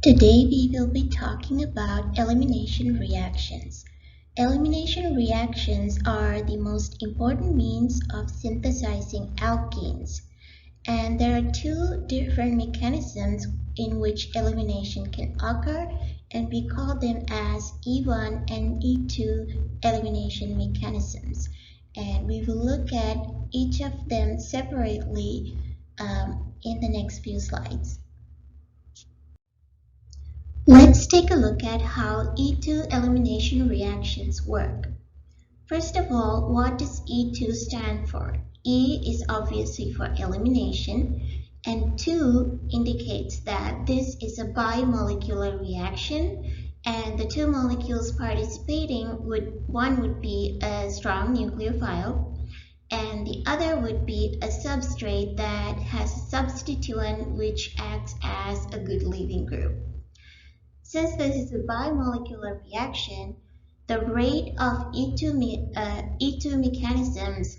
Today we will be talking about elimination reactions. Elimination reactions are the most important means of synthesizing alkenes, and there are two different mechanisms in which elimination can occur, and we call them as E1 and E2 elimination mechanisms. And we will look at each of them separately in the next few slides. Let's take a look at how E2 elimination reactions work. First of all, what does E2 stand for? E is obviously for elimination, and 2 indicates that this is a bimolecular reaction, and the two molecules participating one would be a strong nucleophile, and the other would be a substrate that has a substituent which acts as a good leaving group. Since this is a bimolecular reaction, the rate of E2 mechanisms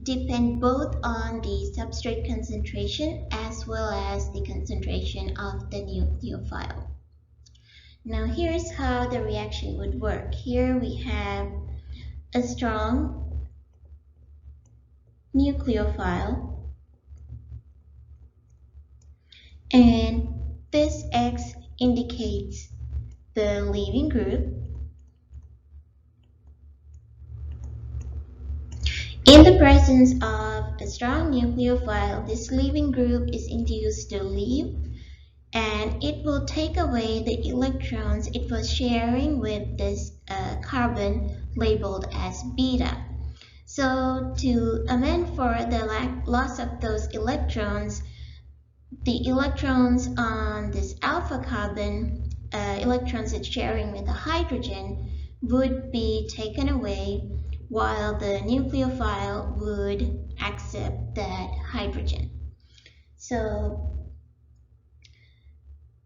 depend both on the substrate concentration as well as the concentration of the nucleophile. Now here's how the reaction would work. Here we have a strong nucleophile, and this X indicates the leaving group. In the presence of a strong nucleophile, this leaving group is induced to leave, and it will take away the electrons it was sharing with this carbon labeled as beta. So to amend for the loss of those electrons, the electrons on this alpha carbon, electrons it's sharing with the hydrogen, would be taken away, while the nucleophile would accept that hydrogen. So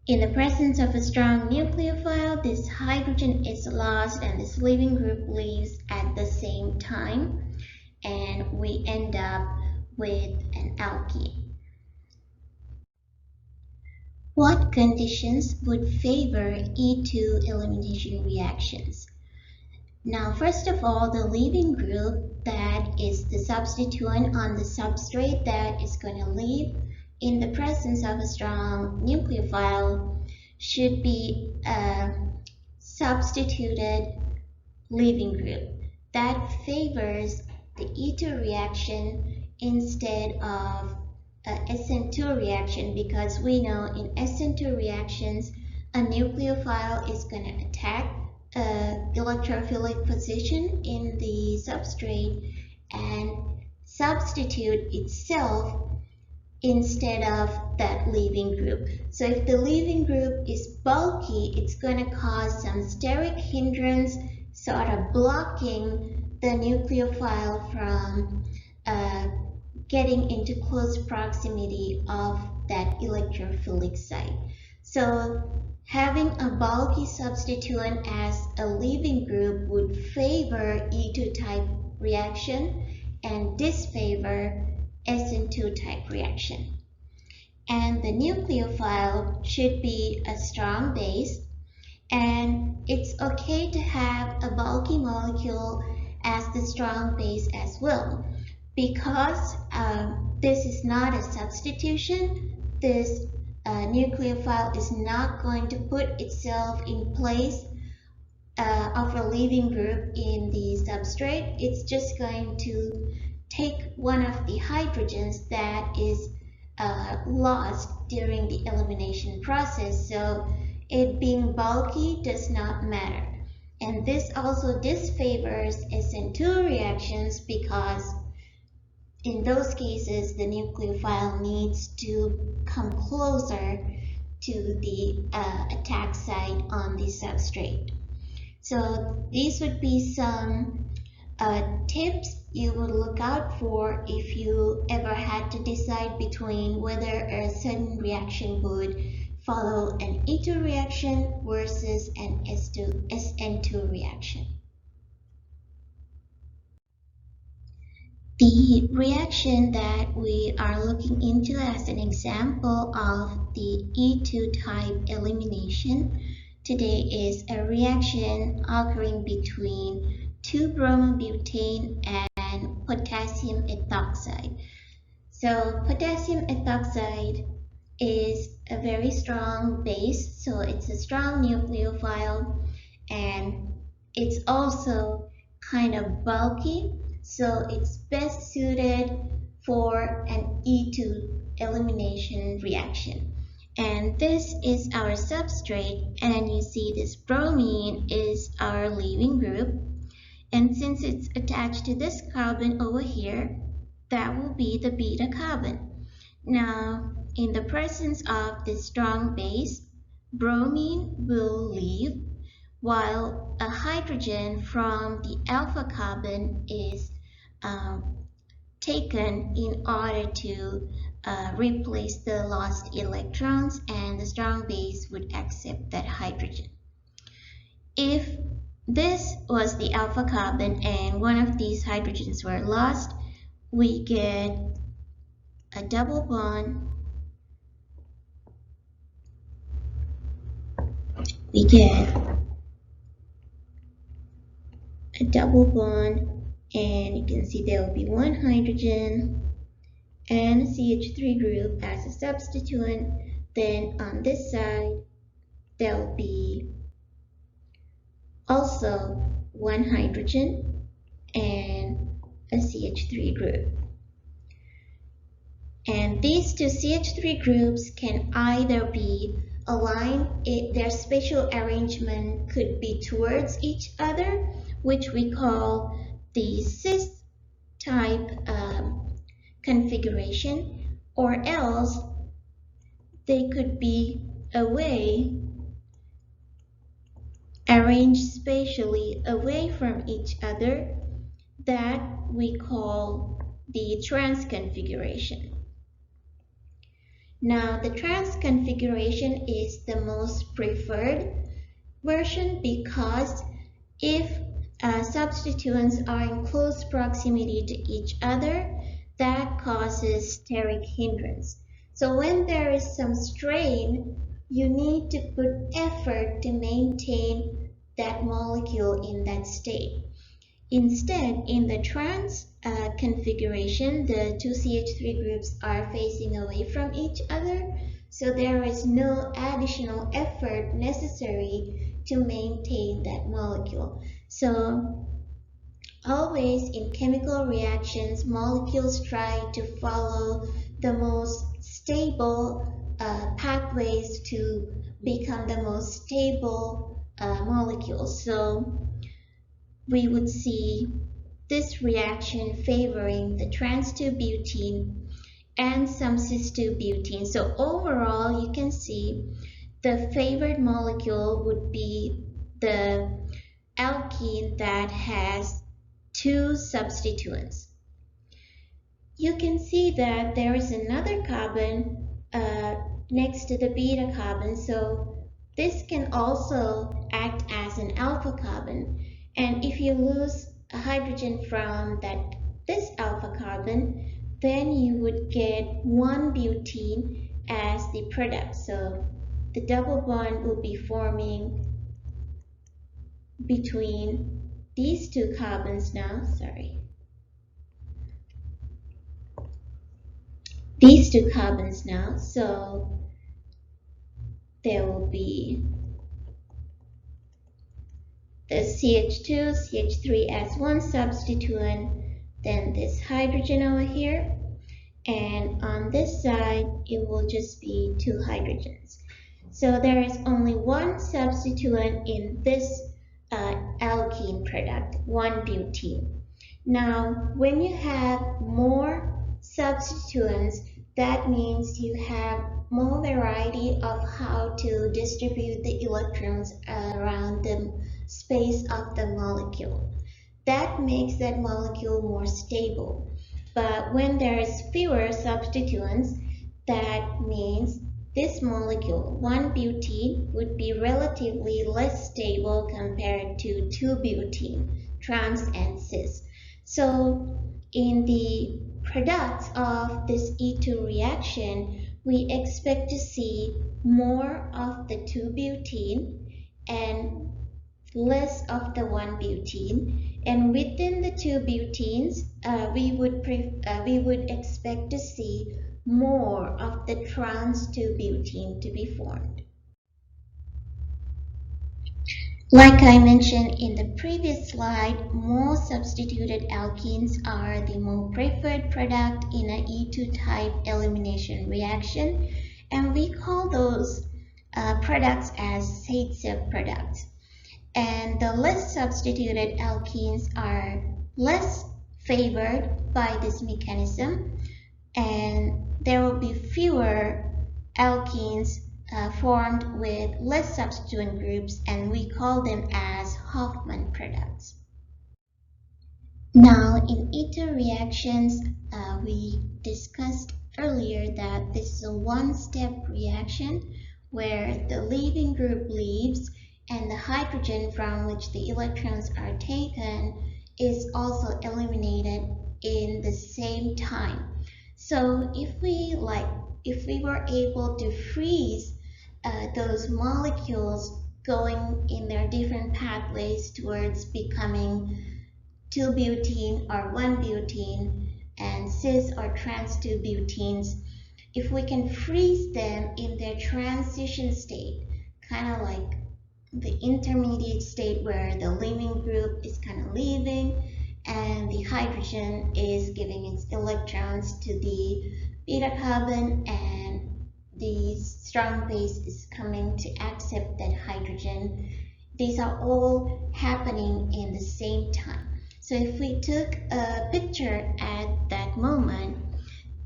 in the presence of a strong nucleophile, this hydrogen is lost and this leaving group leaves at the same time, and we end up with an alkene. What conditions would favor E2 elimination reactions? Now, first of all, the leaving group, that is the substituent on the substrate that is going to leave in the presence of a strong nucleophile, should be a substituted leaving group that favors the E2 reaction instead of SN2 reaction, because we know in SN2 reactions a nucleophile is going to attack electrophilic position in the substrate and substitute itself instead of that leaving group. So if the leaving group is bulky, it's going to cause some steric hindrance, sort of blocking the nucleophile from getting into close proximity of that electrophilic site. So having a bulky substituent as a leaving group would favor E2 type reaction and disfavor SN2 type reaction. And the nucleophile should be a strong base, and it's okay to have a bulky molecule as the strong base as well, because this is not a substitution. This nucleophile is not going to put itself in place of a leaving group in the substrate. It's just going to take one of the hydrogens that is lost during the elimination process. So it being bulky does not matter. And this also disfavors SN2 reactions, because in those cases, the nucleophile needs to come closer to the attack site on the substrate. So these would be some tips you would look out for if you ever had to decide between whether a certain reaction would follow an E2 reaction versus an SN2 reaction. The reaction that we are looking into as an example of the E2 type elimination today is a reaction occurring between 2-bromobutane and potassium ethoxide. So potassium ethoxide is a very strong base, so it's a strong nucleophile, and it's also kind of bulky, so it's best suited for an E2 elimination reaction. And this is our substrate, and you see this bromine is our leaving group, and since it's attached to this carbon over here, that will be the beta carbon. Now, in the presence of this strong base, bromine will leave, while a hydrogen from the alpha carbon is um, taken in order to replace the lost electrons, and the strong base would accept that hydrogen. If this was the alpha carbon and one of these hydrogens were lost, we get a double bond. We get a double bond, and you can see there will be one hydrogen and a CH3 group as a substituent. Then on this side, there will be also one hydrogen and a CH3 group. And these two CH3 groups can either be aligned, their spatial arrangement could be towards each other, which we call the cis type configuration, or else they could be away, arranged spatially away from each other, that we call the trans configuration. Now, the trans configuration is the most preferred version because if substituents are in close proximity to each other, that causes steric hindrance. So when there is some strain, you need to put effort to maintain that molecule in that state. Instead, in the trans configuration, the two CH3 groups are facing away from each other, so there is no additional effort necessary to maintain that molecule. So always in chemical reactions, molecules try to follow the most stable pathways to become the most stable molecules. So we would see this reaction favoring the trans-2-butene and some cis-2-butene. So overall, you can see the favored molecule would be the alkene that has two substituents. You can see that there is another carbon next to the beta carbon, so this can also act as an alpha carbon. And if you lose a hydrogen from this alpha carbon, then you would get one butene as the product. So the double bond will be forming between these two carbons now, these two carbons now. So there will be the CH2, CH3 as one substituent, then this hydrogen over here, and on this side it will just be two hydrogens. So there is only one substituent in this alkene product, one butene. Now, when you have more substituents, that means you have more variety of how to distribute the electrons around the space of the molecule. That makes that molecule more stable. But when there is fewer substituents, that means this molecule, 1-butene, would be relatively less stable compared to 2-butene, trans and cis. So in the products of this E2 reaction, we expect to see more of the 2-butene and less of the 1-butene. And within the 2-butenes, we would expect to see more of the trans 2-butene to be formed. Like I mentioned in the previous slide, most substituted alkenes are the more preferred product in an E2 type elimination reaction, and we call those products as Zaitsev products. And the less substituted alkenes are less favored by this mechanism, and there will be fewer alkenes formed with less substituent groups, and we call them as Hofmann products. Now, in ether reactions, we discussed earlier that this is a one-step reaction where the leaving group leaves and the hydrogen from which the electrons are taken is also eliminated in the same time. So if we were able to freeze those molecules going in their different pathways towards becoming 2-butene or 1-butene and cis or trans 2-butenes, if we can freeze them in their transition state, kind of like the intermediate state where the leaving group is kind of leaving and the hydrogen is giving its electrons to the beta carbon, and the strong base is coming to accept that hydrogen. These are all happening in the same time. So if we took a picture at that moment,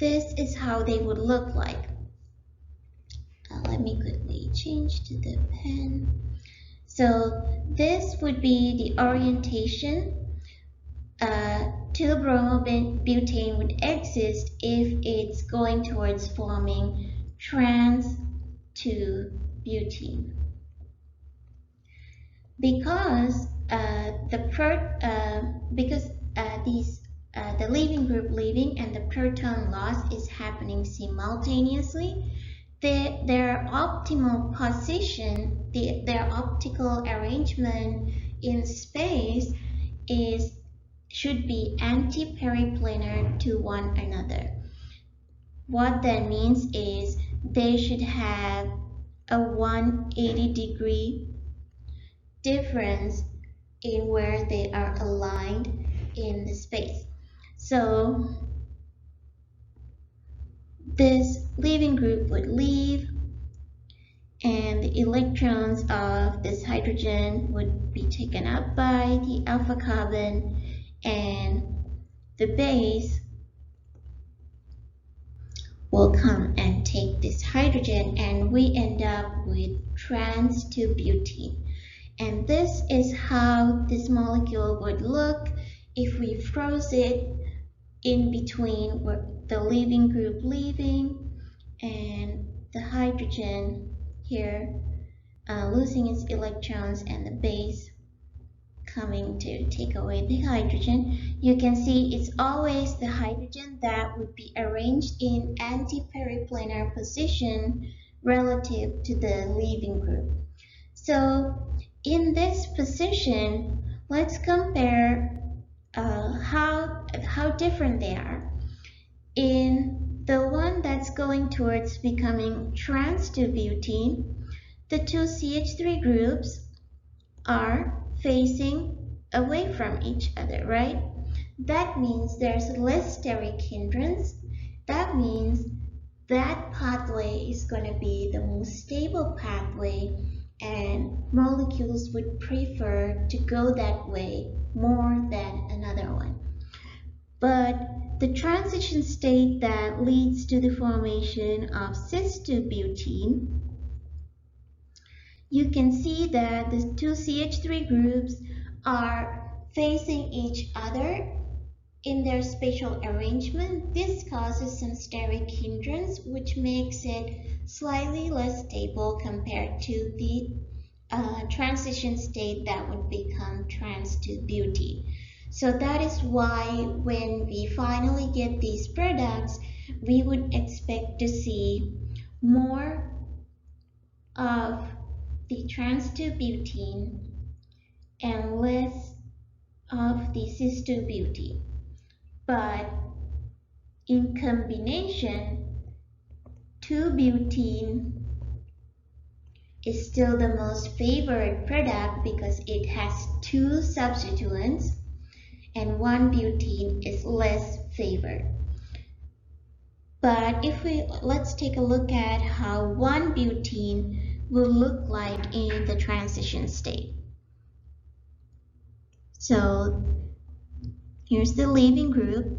this is how they would look like. Let me quickly change to the pen. So this would be the orientation. 2-bromobutane would exist if it's going towards forming trans 2-butene. Because the leaving group leaving and the proton loss is happening simultaneously, their optimal position, their optical arrangement in space should be anti-periplanar to one another. What that means is they should have a 180-degree difference in where they are aligned in the space. So this leaving group would leave, and the electrons of this hydrogen would be taken up by the alpha carbon, and the base will come and take this hydrogen, and we end up with trans 2-butene. And this is how this molecule would look if we froze it in between the leaving group leaving and the hydrogen here losing its electrons and the base coming to take away the hydrogen. You can see it's always the hydrogen that would be arranged in anti-periplanar position relative to the leaving group. So in this position, let's compare how different they are. In the one that's going towards becoming trans 2-butene, the two CH3 groups are facing away from each other, right? That means there's less steric hindrance. That means that pathway is going to be the most stable pathway, and molecules would prefer to go that way more than another one. But the transition state that leads to the formation of cis 2-butene, you can see that the two CH3 groups are facing each other in their spatial arrangement. This causes some steric hindrance, which makes it slightly less stable compared to the transition state that would become trans 2-butene. So that is why when we finally get these products, we would expect to see more of the trans-2-butene and less of the cis-2-butene. But in combination, 2-butene is still the most favored product because it has two substituents, and 1-butene is less favored. But let's take a look at how 1-butene will look like in the transition state. So here's the leaving group,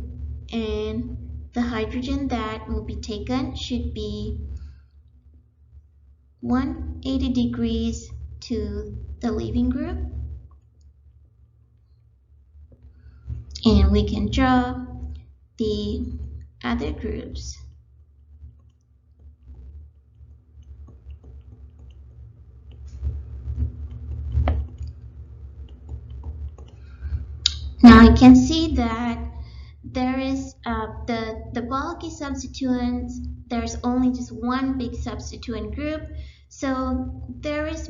and the hydrogen that will be taken should be 180 degrees to the leaving group. And we can draw the other groups. Now you can see that there is the bulky substituents, there's only just one big substituent group, so there is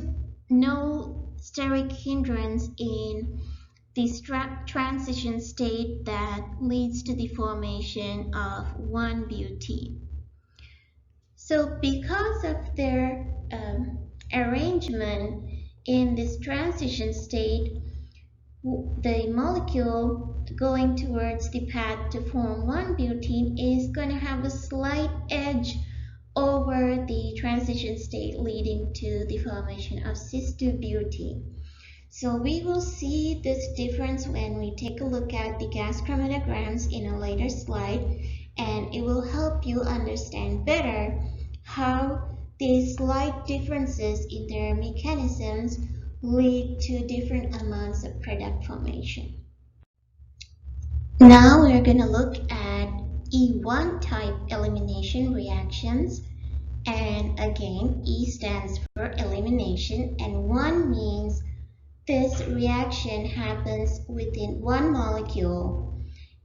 no steric hindrance in the transition state that leads to the formation of 1-butene. So because of their arrangement in this transition state, the molecule going towards the path to form 1-butene is going to have a slight edge over the transition state leading to the formation of cis-2-butene. So we will see this difference when we take a look at the gas chromatograms in a later slide, and it will help you understand better how these slight differences in their mechanisms lead to different amounts of product formation. Now we're going to look at E1 type elimination reactions, and again E stands for elimination, and 1 means this reaction happens within one molecule,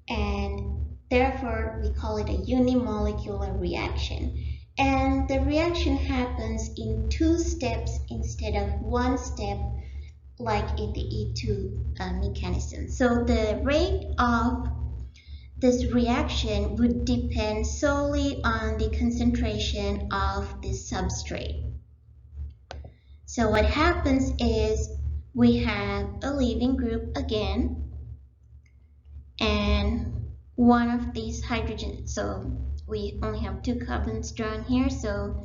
and therefore we call it a unimolecular reaction. And the reaction happens in 2 steps instead of 1 step like in the E2 mechanism. So the rate of this reaction would depend solely on the concentration of the substrate. So what happens is we have a leaving group again, and one of these hydrogens, so we only have 2 carbons drawn here, so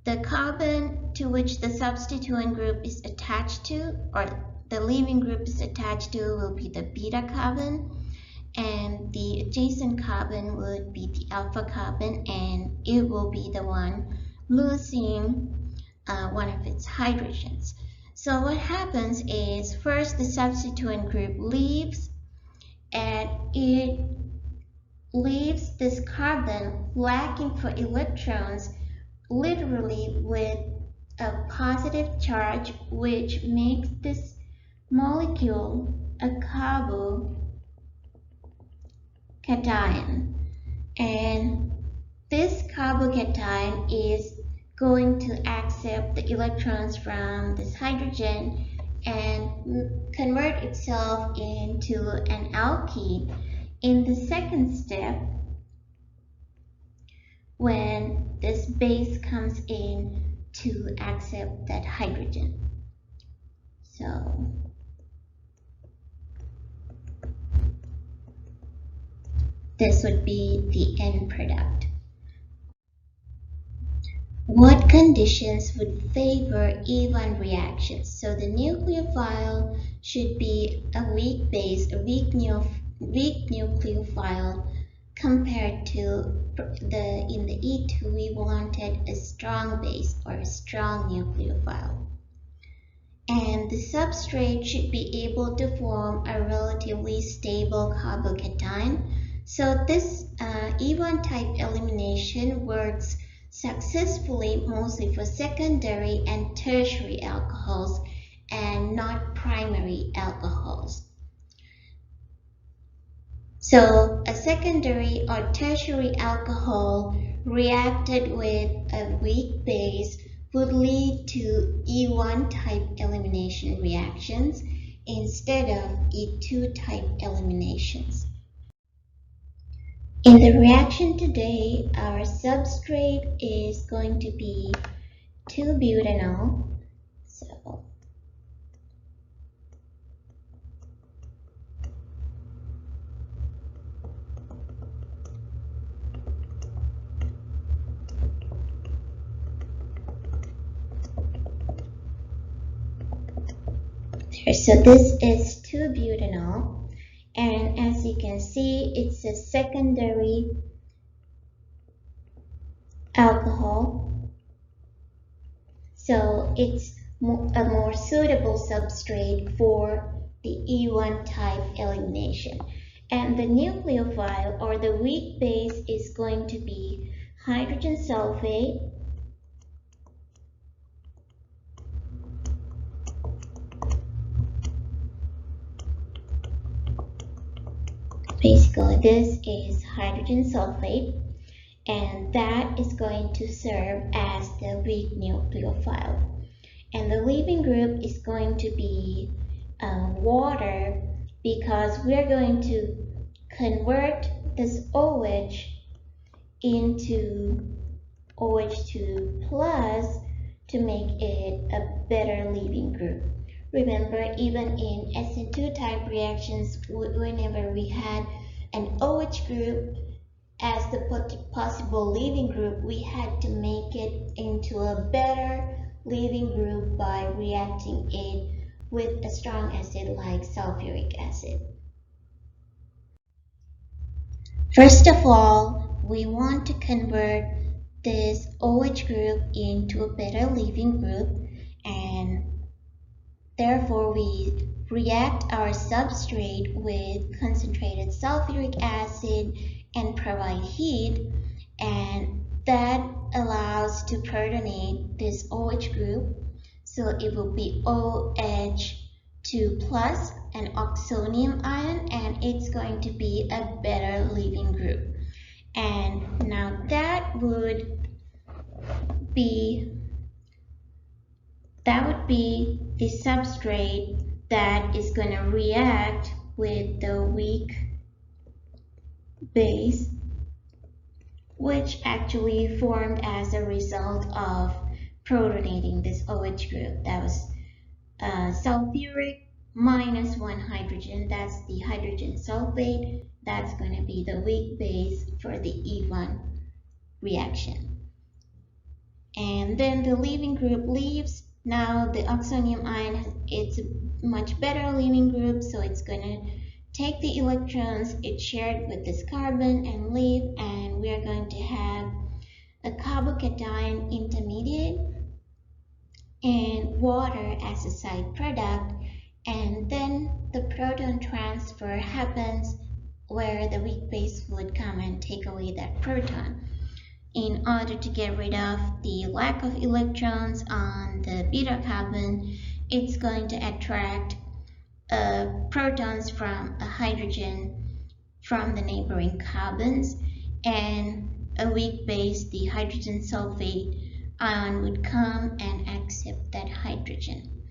the carbon to which the substituent group is attached to, or the leaving group is attached to, will be the beta carbon, and the adjacent carbon would be the alpha carbon, and it will be the one losing one of its hydrogens. So what happens is first the substituent group leaves, and it leaves this carbon lacking for electrons, literally with a positive charge, which makes this molecule a carbocation. And this carbocation is going to accept the electrons from this hydrogen and convert itself into an alkene in the second step when this base comes in to accept that hydrogen. So this would be the end product. What conditions would favor E1 reactions? So the nucleophile should be a weak base, a weak nucleophile, compared to in the E2 we wanted a strong base or a strong nucleophile. And the substrate should be able to form a relatively stable carbocation. So this E1 type elimination works successfully mostly for secondary and tertiary alcohols. alcohols, and not primary alcohols. So a secondary or tertiary alcohol reacted with a weak base would lead to E1 type elimination reactions instead of E2 type eliminations. In the reaction today, our substrate is going to be 2-butanol. So this is 2-butanol, and as you can see, it's a secondary alcohol, so it's a more suitable substrate for the E1 type elimination. And the nucleophile or the weak base is going to be hydrogen sulfate, basically this is hydrogen sulfate, and that is going to serve as the weak nucleophile. And the leaving group is going to be water, because we're going to convert this OH into OH2 plus to make it a better leaving group. Remember, even in SN2 type reactions, whenever we had an OH group as the possible leaving group, we had to make it into a better leaving group by reacting it with a strong acid like sulfuric acid. First of all, we want to convert this OH group into a better leaving group, and therefore we react our substrate with concentrated sulfuric acid and provide heat, and that allows to protonate this OH group, so it will be OH2 plus an oxonium ion, and it's going to be a better leaving group. And now that would be the substrate that is going to react with the weak base, which actually formed as a result of protonating this OH group. That was sulfuric minus 1 hydrogen. That's the hydrogen sulfate. That's going to be the weak base for the E1 reaction. And then the leaving group leaves. Now the oxonium ion, it's a much better leaving group, so it's going to take the electrons it shared with this carbon and leave, and we are going to have a carbocation intermediate and water as a side product, and then the proton transfer happens where the weak base would come and take away that proton. In order to get rid of the lack of electrons on the beta carbon, it's going to attract protons from a hydrogen from the neighboring carbons, and a weak base, the hydrogen sulfate ion, would come and accept that hydrogen.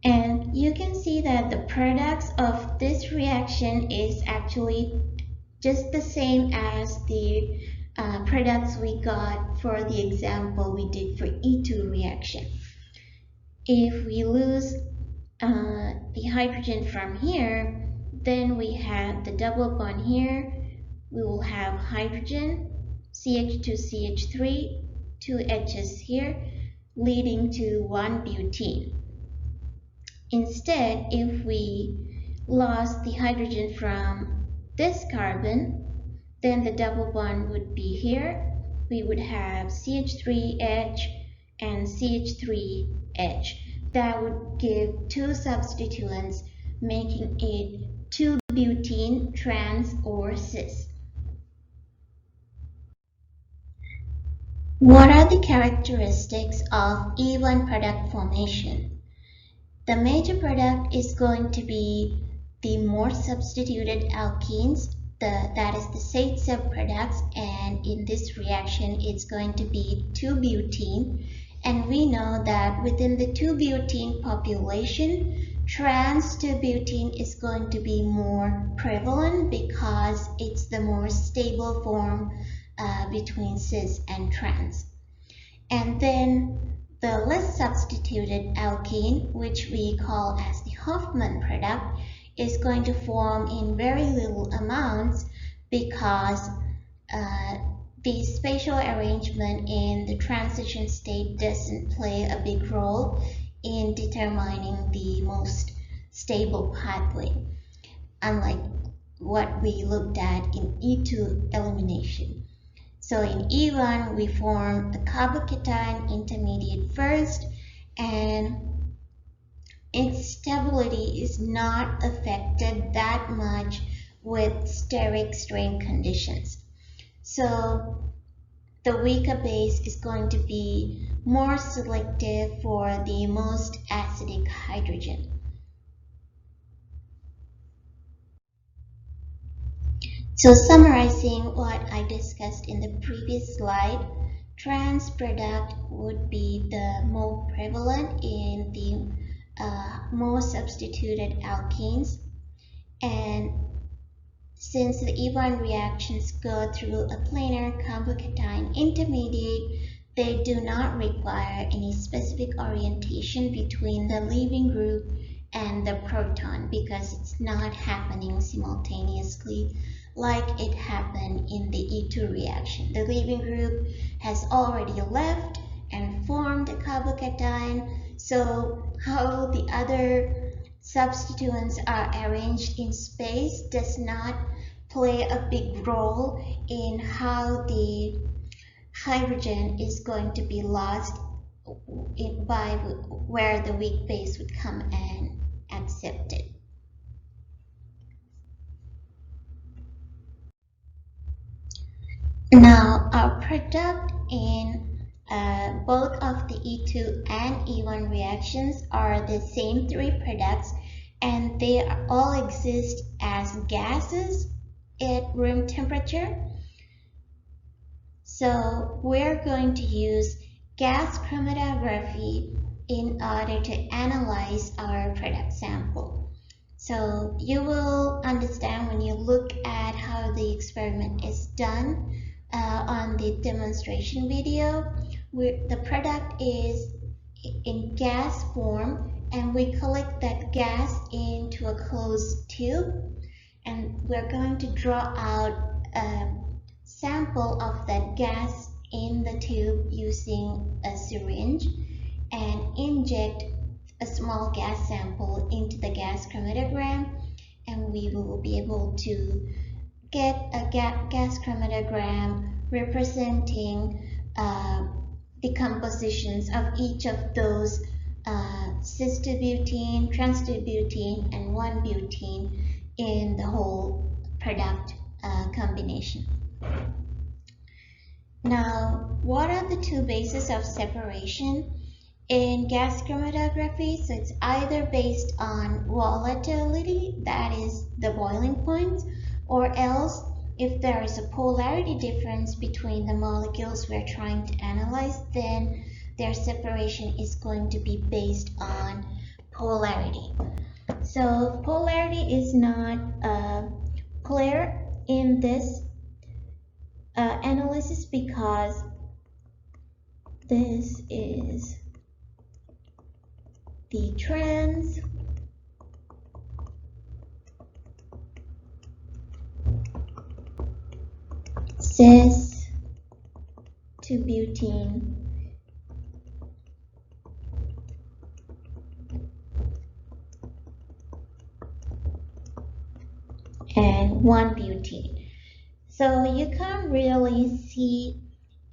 And you can see that the products of this reaction is actually just the same as the products we got for the example we did for E2 reaction. If we lose the hydrogen from here, then we have the double bond here. We will have hydrogen, CH2CH3, 2 H's here, leading to 1 butene. Instead, if we lost the hydrogen from this carbon, then the double bond would be here. We would have CH3H and CH3H. That would give 2 substituents, making it 2-butene trans or cis. What are the characteristics of E1 product formation? The major product is going to be the more substituted alkenes, that is the state subproducts, and in this reaction it's going to be 2-butene. And we know that within the 2-butene population, trans 2-butene is going to be more prevalent because it's the more stable form between cis and trans. And then the less substituted alkene, which we call as the Hoffman product, is going to form in very little amounts because the spatial arrangement in the transition state doesn't play a big role in determining the most stable pathway, unlike what we looked at in E2 elimination. So in E1, we form a carbocation intermediate first, and its stability is not affected that much with steric strain conditions. So the weaker base is going to be more selective for the most acidic hydrogen. So summarizing what I discussed in the previous slide, trans product would be the more prevalent in the more substituted alkenes, and since the E1 reactions go through a planar carbocation intermediate, they do not require any specific orientation between the leaving group and the proton because it's not happening simultaneously like it happened in the E2 reaction. The leaving group has already left and formed a carbocation, so how the other substituents are arranged in space does not play a big role in how the hydrogen is going to be lost by where the weak base would come and accept it. Now, our product in both of the E2 and E1 reactions are the same three products, and they all exist as gases at room temperature. So we're going to use gas chromatography in order to analyze our product sample. So you will understand when you look at how the experiment is done on the demonstration video. The product is in gas form, and we collect that gas into a closed tube, and we're going to draw out a sample of that gas in the tube using a syringe and inject a small gas sample into the gas chromatogram, and we will be able to get a gas chromatogram representing the compositions of each of those cis-2-butene, trans-2-butene, and 1-butene in the whole product combination. Now, what are the two bases of separation in gas chromatography? So it's either based on volatility, that is the boiling point, or else if there is a polarity difference between the molecules we're trying to analyze, then their separation is going to be based on polarity. So polarity is not clear in this analysis because this is the trans cis to butene and 1-butene. So you can't really see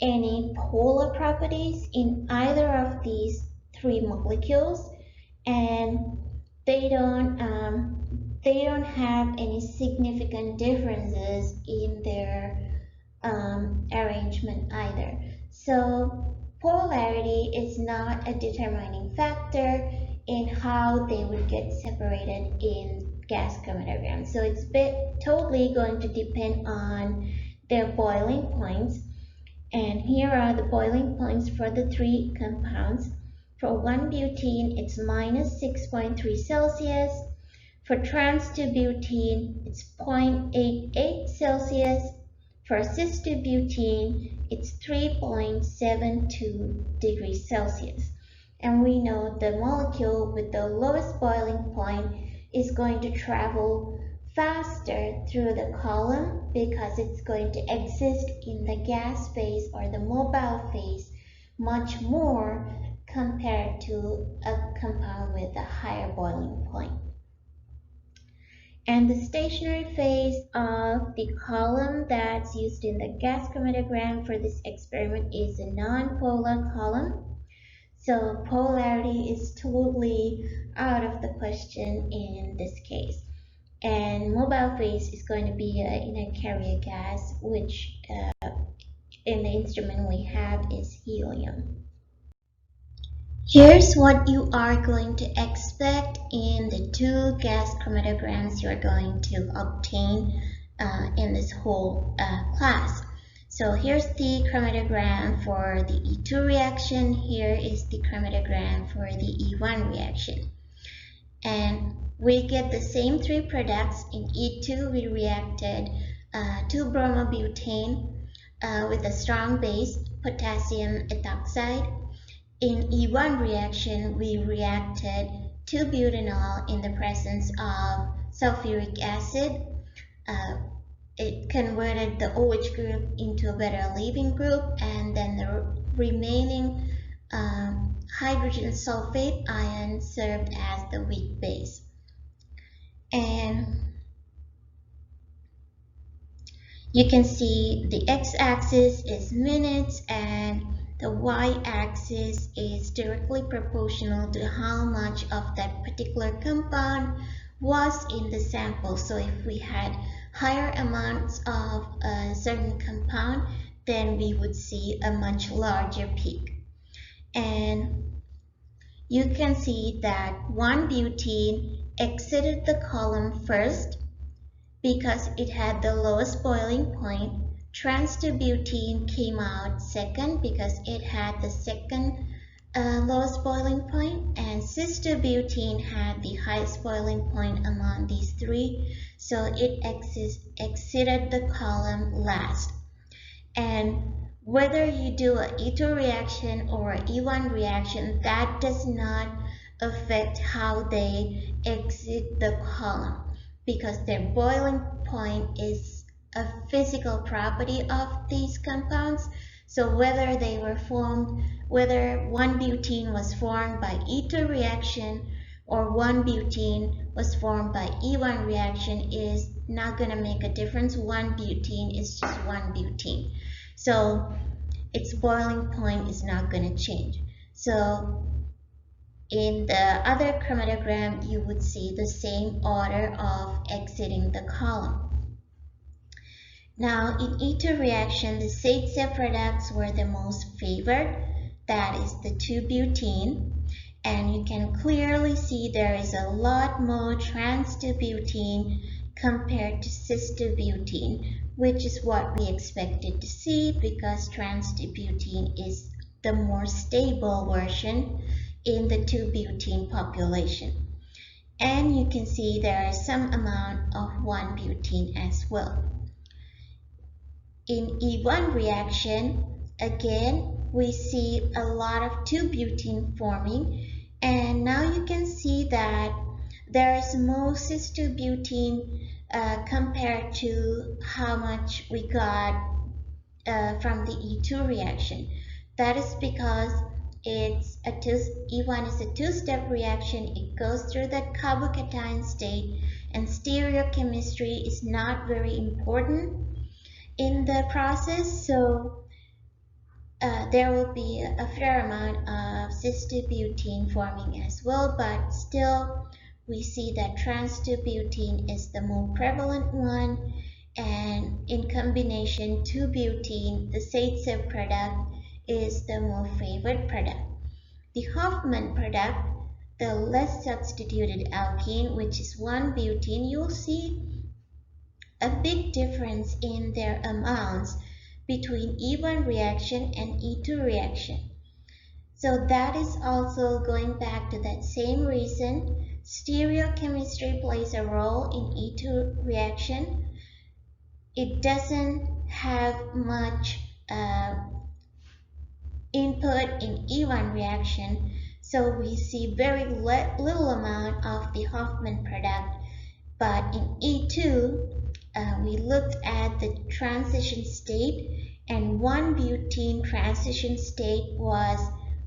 any polar properties in either of these three molecules, and they don't have any significant differences in their arrangement either. So polarity is not a determining factor in how they would get separated in gas chromatogram. So it's totally going to depend on their boiling points. And here are the boiling points for the three compounds. For 1-butene, it's minus 6.3 Celsius. For trans-2-butene, it's 0.88 Celsius. For cis-2-butene, it's 3.72 degrees Celsius. And we know the molecule with the lowest boiling point is going to travel faster through the column because it's going to exist in the gas phase or the mobile phase much more compared to a compound with a higher boiling point. And the stationary phase of the column that's used in the gas chromatogram for this experiment is a non-polar column. So polarity is totally out of the question in this case. And mobile phase is going to be in a carrier gas, which in the instrument we have is helium. Here's what you are going to expect in the two gas chromatograms you're going to obtain in this whole class. So here's the chromatogram for the E2 reaction. Here is the chromatogram for the E1 reaction. And we get the same three products. In E2, we reacted 2-bromobutane with a strong base, potassium ethoxide. In E1 reaction, we reacted 2-butanol in the presence of sulfuric acid. It converted the OH group into a better leaving group, and then the remaining hydrogen sulfate ion served as the weak base. And you can see the x-axis is minutes and the y-axis is directly proportional to how much of that particular compound was in the sample. So if we had higher amounts of a certain compound, then we would see a much larger peak. And you can see that 1-butene exited the column first because it had the lowest boiling point. Trans-2-butene came out second because it had the second lowest boiling point, and cis-2-butene had the highest boiling point among these three, so it exited the column last. And whether you do an E2 reaction or an E1 reaction, that does not affect how they exit the column, because their boiling point is a physical property of these compounds. So whether they were formed, whether 1-butene was formed by E2 reaction or 1-butene was formed by E1 reaction is not going to make a difference. 1-butene is just 1-butene. So its boiling point is not going to change. So in the other chromatogram, you would see the same order of exiting the column. Now, in E2 reaction, the Zaitsev products were the most favored. That is the 2-butene. And you can clearly see there is a lot more trans-2-butene compared to cis-2-butene, which is what we expected to see because trans-2-butene is the more stable version in the 2-butene population. And you can see there is some amount of 1-butene as well. In E1 reaction, again, we see a lot of 2-butene forming, and now you can see that there is more cis-2-butene compared to how much we got from the E2 reaction. That is because E1 is a two-step reaction. It goes through that carbocation state, and stereochemistry is not very important in the process, so there will be a fair amount of cis-2-butene forming as well, but still we see that trans-2-butene is the more prevalent one, and in combination 2-butene, the Zaitsev product, is the more favored product. The Hoffman product the less substituted alkene, which is 1-butene, you'll see a big difference in their amounts between E1 reaction and E2 reaction. So that is also going back to that same reason. Stereochemistry plays a role in E2 reaction. It doesn't have much input in E1 reaction, so we see very little amount of the Hoffman product. But in E2, we looked at the transition state, and 1-butene transition state was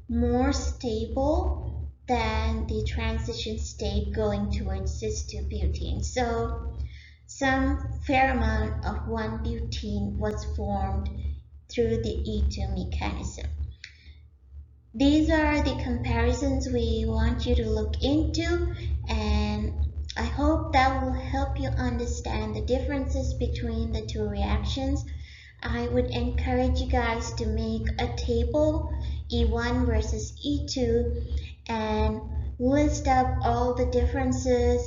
more stable than the transition state going towards cis-2-butene. So some fair amount of 1-butene was formed through the E2 mechanism. These are the comparisons we want you to look into, and I hope that will help you understand the differences between the two reactions. I would encourage you guys to make a table, E1 versus E2, and list up all the differences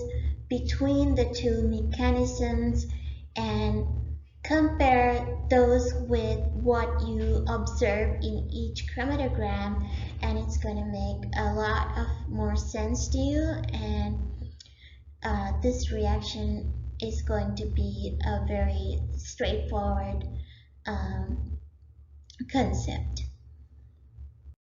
between the two mechanisms and compare those with what you observe in each chromatogram, and it's going to make a lot of more sense to you, and this reaction is going to be a very straightforward concept.